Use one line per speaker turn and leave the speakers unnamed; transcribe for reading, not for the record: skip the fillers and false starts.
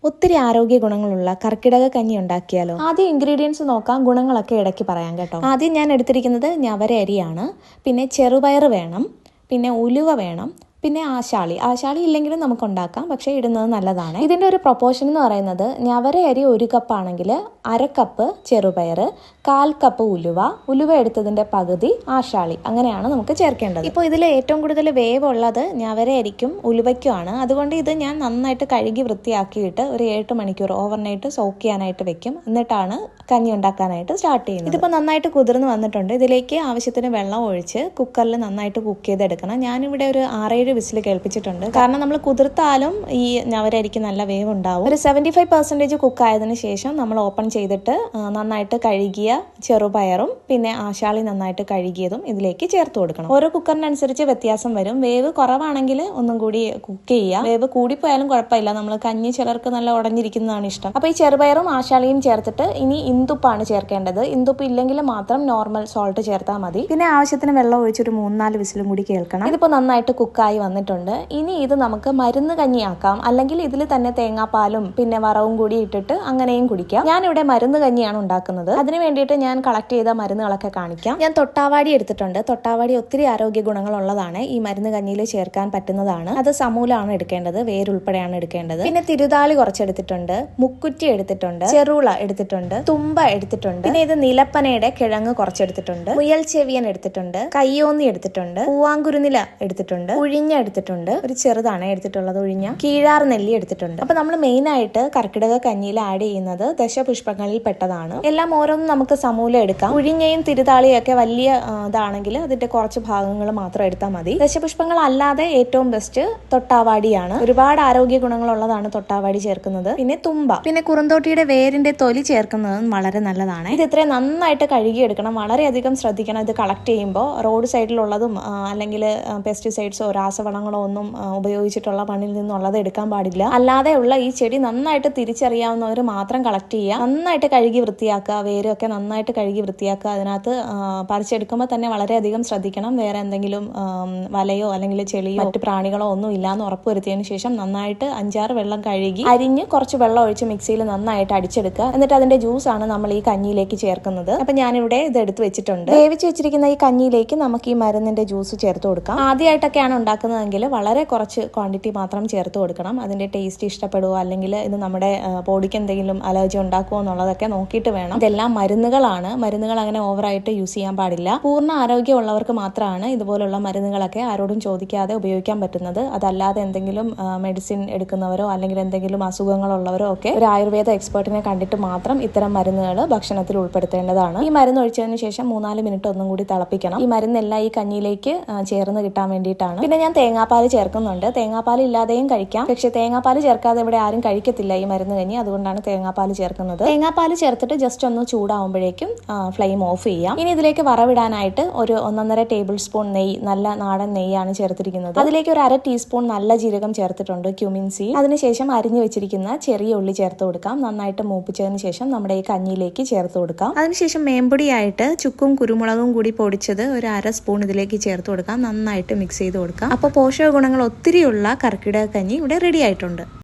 ഒത്തിരി ആരോഗ്യ ഗുണങ്ങളുള്ള കർക്കിടക കഞ്ഞി ഉണ്ടാക്കിയാലോ? ആദ്യം ഇൻഗ്രീഡിയൻസ് നോക്കാം, ഗുണങ്ങളൊക്കെ ഇടയ്ക്ക് പറയാം കേട്ടോ. ആദ്യം ഞാൻ എടുത്തിരിക്കുന്നത് ഞവര അരിയാണ്, പിന്നെ ചെറുപയർ വേണം, പിന്നെ ഉലുവ വേണം, പിന്നെ ആശാളി ഇല്ലെങ്കിലും നമുക്ക് ഉണ്ടാക്കാം, പക്ഷേ ഇടുന്നത് നല്ലതാണ്. ഇതിൻ്റെ ഒരു പ്രൊപ്പോർഷൻ എന്ന് പറയുന്നത് ഞവര അരി 1 കപ്പാണെങ്കിൽ 1/2 കപ്പ് ചെറുപയർ, 1/4 കപ്പ് ഉലുവ എടുത്തതിൻ്റെ പകുതി ആശാളി, അങ്ങനെയാണ് നമുക്ക് ചേർക്കേണ്ടത്. ഇപ്പോൾ ഇതിൽ ഏറ്റവും കൂടുതൽ വേവുള്ളത് ഞവര അരിക്കും ഉലുവയ്ക്കുമാണ്. അതുകൊണ്ട് ഇത് ഞാൻ നന്നായിട്ട് കഴുകി വൃത്തിയാക്കിയിട്ട് ഒരു 8 മണിക്കൂർ ഓവർനൈറ്റ് സോക്ക് ചെയ്യാനായിട്ട് വെക്കും. എന്നിട്ടാണ് കഞ്ഞി ഉണ്ടാക്കാനായിട്ട് സ്റ്റാർട്ട് ചെയ്യുന്നത്. ഇതിപ്പോൾ നന്നായിട്ട് കുതിർന്ന് വന്നിട്ടുണ്ട്. ഇതിലേക്ക് ആവശ്യത്തിന് വെള്ളം ഒഴിച്ച് കുക്കറിൽ നന്നായിട്ട് കുക്ക് ചെയ്തെടുക്കണം. ഞാനിവിടെ ഒരു 6-7 വിസിൽ കേൾപ്പിച്ചിട്ടുണ്ട്. കാരണം നമ്മൾ കുതിർത്താലും ഈ ഞവരരിക്ക് നല്ല വേവ് ഉണ്ടാവും. ഒരു 75% കുക്ക് ആയതിനു ശേഷം നമ്മൾ ഓപ്പൺ ചെയ്തിട്ട് നന്നായിട്ട് കഴുകിയ ചെറുപയറും പിന്നെ ആശാളി നന്നായിട്ട് കഴുകിയതും ഇതിലേക്ക് ചേർത്ത് കൊടുക്കണം. ഓരോ കുക്കറിനനുസരിച്ച് വ്യത്യാസം വരും. വേവ് കുറവാണെങ്കിൽ ഒന്നും കൂടി കുക്ക് ചെയ്യുക. വേവ് കൂടിപ്പോയാലും കുഴപ്പമില്ല. നമ്മൾ കഞ്ഞി ചിലർക്ക് നല്ല ഉടഞ്ഞിരിക്കുന്നതാണ് ഇഷ്ടം. അപ്പോൾ ഈ ചെറുപയറും ആശാളിയും ചേർത്തിട്ട് ഇനി ഇന്ദുപ്പാണ് ചേർക്കേണ്ടത്. ഇന്ദുപ്പ് ഇല്ലെങ്കിൽ മാത്രം നോർമൽ സോൾട്ട് ചേർത്താൽ മതി. പിന്നെ ആവശ്യത്തിന് വെള്ളം ഒഴിച്ചൊരു 3-4 വിസിലും കൂടി കേൾക്കണം. ഇതിപ്പോൾ നന്നായിട്ട് കുക്കായി വന്നിട്ടുണ്ട്. ഇനി ഇത് നമുക്ക് മരുന്ന് കഞ്ഞിയാക്കാം, അല്ലെങ്കിൽ ഇതിൽ തന്നെ തേങ്ങാപ്പാലും പിന്നെ വറവും കൂടി ഇട്ടിട്ട് അങ്ങനെയും കുടിക്കാം. ഞാനിവിടെ മരുന്ന് കഞ്ഞിയാണ് ഉണ്ടാക്കുന്നത്. അതിന് വേണ്ടിയിട്ട് ഞാൻ കളക്ട് ചെയ്ത മരുന്നുകളൊക്കെ കാണിക്കാം. ഞാൻ തൊട്ടാവാടി എടുത്തിട്ടുണ്ട്. തൊട്ടാവാടി ഒത്തിരി ആരോഗ്യ ഗുണങ്ങളുള്ളതാണ്. ഈ മരുന്ന് കഞ്ഞിയിൽ ചേർക്കാൻ പറ്റുന്നതാണ്. അത് സമൂലമാണ് എടുക്കേണ്ടത്, വേരുൾപ്പെടെയാണ് എടുക്കേണ്ടത്. പിന്നെ തിരുതാളി കുറച്ചെടുത്തിട്ടുണ്ട്, മുക്കുറ്റി എടുത്തിട്ടുണ്ട്, ചെറുള എടുത്തിട്ടുണ്ട്, തുമ്പ എടുത്തിട്ടുണ്ട്, പിന്നെ ഇത് നിലപ്പനയുടെ കിഴങ്ങ് കുറച്ചെടുത്തിട്ടുണ്ട്, മുയൽ ചെവിയൻ എടുത്തിട്ടുണ്ട്, കയ്യോന്നി എടുത്തിട്ടുണ്ട്, പൂവാങ്കുരുനില എടുത്തിട്ടുണ്ട്, ഉഴിഞ്ഞ എടുത്തിട്ടുണ്ട്, ഒരു ചെറുതാണ് എടുത്തിട്ടുള്ളത് ഉഴിഞ്ഞ, കീഴാർ നെല്ലി എടുത്തിട്ടുണ്ട്. അപ്പൊ നമ്മൾ മെയിൻ ആയിട്ട് കർക്കിടക കഞ്ഞിയിൽ ആഡ് ചെയ്യുന്നത് ദശപുഷ്പങ്ങളിൽ പെട്ടതാണ്. എല്ലാം ഓരോന്നും നമുക്ക് സമൂലം എടുക്കാം. ഉഴിഞ്ഞയും തിരുതാളിയും ഒക്കെ വലിയ ഇതാണെങ്കിൽ അതിന്റെ കുറച്ച് ഭാഗങ്ങൾ മാത്രം എടുത്താൽ മതി. ദശപുഷ്പങ്ങൾ അല്ലാതെ ഏറ്റവും ബെസ്റ്റ് തൊട്ടാവാടിയാണ്. ഒരുപാട് ആരോഗ്യ ഗുണങ്ങളുള്ളതാണ് തൊട്ടാവാടി ചേർക്കുന്നത്. പിന്നെ തുമ്പ, പിന്നെ കുറുന്തോട്ടിയുടെ വേരിന്റെ തൊലി ചേർക്കുന്നതും വളരെ നല്ലതാണ്. ഇത് ഇത്രയും നന്നായിട്ട് കഴുകിയെടുക്കണം. വളരെയധികം ശ്രദ്ധിക്കണം. ഇത് കളക്ട് ചെയ്യുമ്പോൾ റോഡ് സൈഡിലുള്ളതും അല്ലെങ്കിൽ പെസ്റ്റിസൈഡ്സോ രാസവളങ്ങളോ ഒന്നും ഉപയോഗിച്ചിട്ടുള്ള മണ്ണിൽ നിന്നുള്ളത് എടുക്കാൻ പാടില്ല. അല്ലാതെയുള്ള ഈ ചെടി നന്നായിട്ട് തിരിച്ചറിയാവുന്നവർ മാത്രം കളക്ട് ചെയ്യുക. നന്നായിട്ട് കഴുകി വൃത്തിയാക്കുക. വേരൊക്കെ നന്നായിട്ട് കഴുകി വൃത്തിയാക്കുക. അതിനകത്ത് പറിച്ചെടുക്കുമ്പോൾ തന്നെ വളരെയധികം ശ്രദ്ധിക്കണം. വേറെ എന്തെങ്കിലും വലയോ അല്ലെങ്കിൽ ചെളിയോ മറ്റ് പ്രാണികളോ ഒന്നും ഇല്ലാന്ന് ഉറപ്പുവരുത്തിയതിനു ശേഷം നന്നായിട്ട് 5-6 വെള്ളം കഴുകി അരിഞ്ഞ് കുറച്ച് വെള്ളം ഒഴിച്ച് മിക്സിയിൽ നന്നായിട്ട് അടിച്ചെടുക്കുക. എന്നിട്ട് അതിന്റെ ജ്യൂസാണ് നമ്മൾ ഈ കഞ്ഞിയിലേക്ക് ചേർക്കുന്നത്. അപ്പൊ ഞാനിവിടെ ഇത് എടുത്ത് വെച്ചിട്ടുണ്ട്. വേവിച്ച് വെച്ചിരിക്കുന്ന ഈ കഞ്ഞിയിലേക്ക് നമുക്ക് ഈ മരുന്നിന്റെ ജ്യൂസ് ചേർത്ത് കൊടുക്കാം. ആദ്യമായിട്ടൊക്കെയാണ് ഉണ്ടാക്കുന്നതെങ്കിൽ വളരെ കുറച്ച് ക്വാണ്ടിറ്റി മാത്രം ചേർത്ത് കൊടുക്കണം. അതിന്റെ ടേസ്റ്റ് ഇഷ്ടപ്പെടുവോ അല്ലെങ്കിൽ ഇത് നമ്മുടെ ബോഡിക്ക് എന്തെങ്കിലും അലർജി ഉണ്ടാക്കുമോ എന്നുള്ളതൊക്കെ നോക്കിയിട്ട് വേണം. ഇതെല്ലാം മരുന്നുകളാണ്. മരുന്നുകൾ അങ്ങനെ ഓവറായിട്ട് യൂസ് ചെയ്യാൻ പാടില്ല. പൂർണ്ണ ആരോഗ്യമുള്ളവർക്ക് മാത്രമാണ് ഇതുപോലുള്ള മരുന്നുകളൊക്കെ ആരോടും ചോദിക്കാതെ ഉപയോഗിക്കാൻ പറ്റുന്നത്. അതല്ലാതെ എന്തെങ്കിലും മെഡിസിൻ എടുക്കുന്നവരോ അല്ലെങ്കിൽ എന്തെങ്കിലും അസുഖങ്ങളുള്ളവരോ ഒക്കെ ഒരു ആയുർവേദ എക്സ്പേർട്ടിനെ കണ്ടിട്ട് മാത്രം ഇത്തരം മരുന്നുകൾ ഭക്ഷണത്തിൽ ഉൾപ്പെടുത്തേണ്ടതാണ്. ഈ മരുന്ന് ഒഴിച്ചതിന് ശേഷം 3-4 മിനിറ്റ് ഒന്നും കൂടി തിളപ്പിക്കണം. ഈ മരുന്നെല്ലാം ഈ കഞ്ഞിയിലേക്ക് ചേർന്ന് കിട്ടാൻ വേണ്ടിയിട്ടാണ്. പിന്നെ ഞാൻ തേങ്ങാപ്പാൽ ചേർക്കുന്നുണ്ട്. തേങ്ങാപ്പാൽ ഇല്ലാതെയും കഴിക്കാം, പക്ഷെ തേങ്ങാപ്പാൽ ചേർക്കാതെ ഇവിടെ ആരും കഴിക്കത്തില്ല ഈ മരുന്ന് കഞ്ഞി. അതുകൊണ്ടാണ് തേങ്ങാപ്പാൽ ചേർക്കുന്നത്. തേങ്ങാപ്പാൽ ചേർത്തിട്ട് ജസ്റ്റ് ഒന്ന് ചൂടാവുമ്പോഴേക്കും ഫ്ലെയിം ഓഫ് ചെയ്യാം. ഇനി ഇതിലേക്ക് വറവിടാനായിട്ട് ഒരു 1.5 ടേബിൾ സ്പൂൺ നെയ്യ്, നല്ല നാടൻ നെയ്യാണ് ചേർത്തിരിക്കുന്നത്. അതിലേക്ക് ഒരു 1/2 ടീസ്പൂൺ നല്ല ജീരകം ചേർത്തിട്ടുണ്ട്, ക്യുമിൻ സീഡ്. അതിനുശേഷം അരിഞ്ഞു വെച്ചിരിക്കുന്ന ചെറിയ ഉള്ളി ചേർത്ത് കൊടുക്കാം. നന്നായിട്ട് മൂപ്പിച്ചതിന് ശേഷം നമ്മുടെ ഈ കഞ്ഞിയിലേക്ക് ചേർത്ത് കൊടുക്കാം. അതിനുശേഷം മേമ്പൊടിയായിട്ട് ചുക്കും കുരുമുളകും കൂടി പൊടിച്ചത് ഒരു 1/2 സ്പൂൺ ഇതിലേക്ക് ചേർത്ത് കൊടുക്കാം. നന്നായിട്ട് മിക്സ് ചെയ്ത് കൊടുക്കാം. അപ്പോൾ പോഷക ഗുണങ്ങൾ ഒത്തിരിയുള്ള കർക്കിടക കഞ്ഞി ഇവിടെ റെഡി ആയിട്ടുണ്ട്.